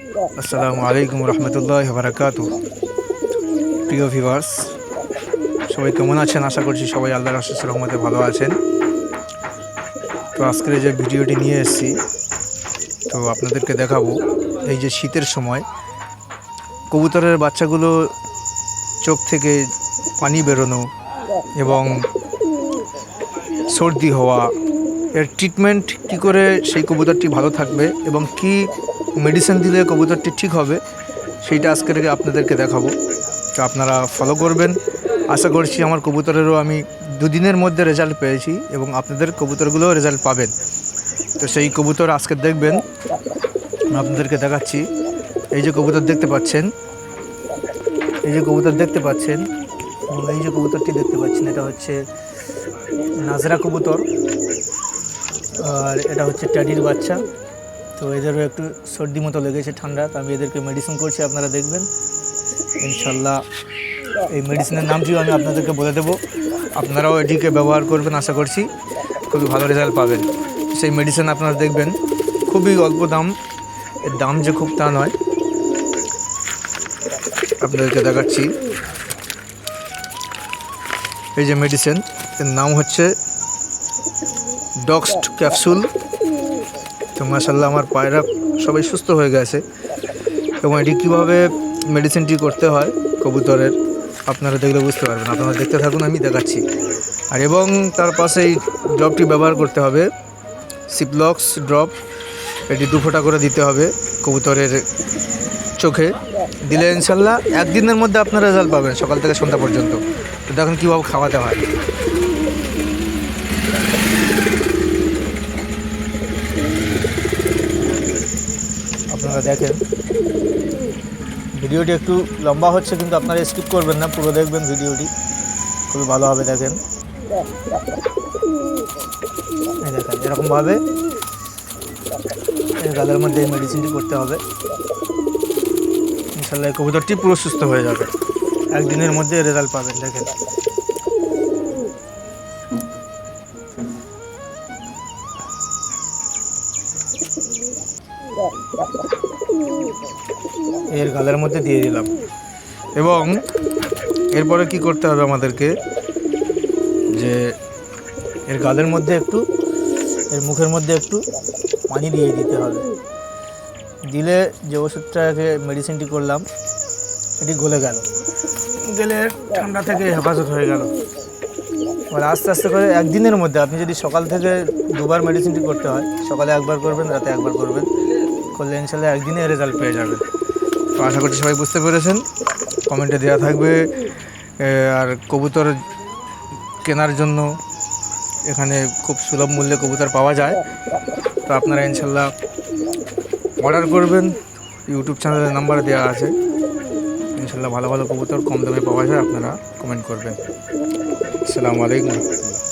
আসসালামু আলাইকুম রহমতুল্লাহি ওয়া বারাকাতুহু। প্রিয় ভিউয়ার্স, সবাই কেমন আছেন? আশা করছি সবাই আল্লাহর অশেষ রহমতে ভালো আছেন। তো আজকের যে ভিডিওটি নিয়ে এসেছি, তো আপনাদেরকে দেখাবো এই যে শীতের সময় কবুতরের বাচ্চাগুলো চোখ থেকে পানি বেরোনো এবং সর্দি হওয়া, এর ট্রিটমেন্ট কী করে সেই কবুতরটি ভালো থাকবে এবং কি মেডিসিন দিলে কবুতরটি ঠিক হবে, সেইটা আজকের আপনাদেরকে দেখাবো। তো আপনারা ফলো করবেন। আশা করছি আমার কবুতরেরও আমি দুদিনের মধ্যে রেজাল্ট পেয়েছি এবং আপনাদের কবুতরগুলোও রেজাল্ট পাবেন। তো সেই কবুতর আজকে দেখবেন, আমি আপনাদেরকে দেখাচ্ছি। এই যে কবুতর দেখতে পাচ্ছেন, এই যে কবুতর দেখতে পাচ্ছেন এবং এই যে কবুতরটি দেখতে পাচ্ছেন, এটা হচ্ছে নাজরা কবুতর আর এটা হচ্ছে ট্যাডির বাচ্চা। তো এদেরও একটু সর্দি মতো লেগেছে, ঠান্ডা। তো আমি এদেরকে মেডিসিন করছি, আপনারা দেখবেন ইনশাল্লাহ। এই মেডিসিনের নামটিও আমি আপনাদেরকে বলে দেবো, আপনারাও এটিকে ব্যবহার করবেন। আশা করছি খুবই ভালো রেজাল্ট পাবেন। সেই মেডিসিন আপনারা দেখবেন, খুবই অল্প দাম। এর দাম যে খুব তা নয়, আপনাদেরকে দেখাচ্ছি। এই যে মেডিসিন, এর নাম হচ্ছে ডক্সট ক্যাপসুল। তো মাশাআল্লাহ আমার পায়রা সবাই সুস্থ হয়ে গেছে। এবং এটি কীভাবে মেডিসিনটি করতে হয় কবুতরের, আপনারা দেখলে বুঝতে পারবেন। আপনারা দেখতে থাকুন, আমি দেখাচ্ছি। আর এবং তার পাশে এই ড্রপটি ব্যবহার করতে হবে, সিপ্লক্স ড্রপ। এটি 2 ফোঁটা করে দিতে হবে কবুতরের চোখে। দিলে ইনশাল্লাহ একদিনের মধ্যে আপনারা রেজাল্ট পাবেন, সকাল থেকে সন্ধ্যা পর্যন্ত। তো দেখুন কীভাবে খাওয়াতে হয়। আপনারা দেখেন, ভিডিওটি একটু লম্বা হচ্ছে, কিন্তু আপনারা স্কিপ করবেন না, পুরো দেখবেন ভিডিওটি, খুবই ভালো হবে। দেখেন, দেখেন এরকমভাবে এই গালের মধ্যে এই মেডিসিনটি করতে হবে। ইনশাল্লাহ এই কবুতরটি পুরো সুস্থ হয়ে যাবে, একদিনের মধ্যে রেজাল্ট পাবেন। দেখেন, এর গালের মধ্যে দিয়ে দিলাম। এবং এরপরে কি করতে হবে আমাদেরকে, যে এর গালের মধ্যে একটু, এর মুখের মধ্যে একটু পানি দিয়ে দিতে হবে। দিলে যে ওষুধটাকে মেডিসিনটি করলাম, এটি গলে গেলে ঠান্ডা থেকে হেফাজত হয়ে গেল। এবার আস্তে আস্তে করে একদিনের মধ্যে, আপনি যদি সকাল থেকে 2বার মেডিসিনটি করতে হয়, সকালে 1বার করবেন, রাতে 1বার করবেন, করলে ইনশাল্লাহ একদিনে রেজাল্ট পেয়ে যাবেন। তো আশা করছি সবাই বুঝতে পেরেছেন। কমেন্টে দেওয়া থাকবে। আর কবুতর কেনার জন্য এখানে খুব সুলভ মূল্যে কবুতর পাওয়া যায়। তো আপনারা ইনশাল্লাহ অর্ডার করবেন, ইউটিউব চ্যানেলের নাম্বার দেওয়া আছে। ইনশাল্লাহ ভালো ভালো কবুতর কম দামে পাওয়া যায়, আপনারা কমেন্ট করবেন। আসসালামু আলাইকুম।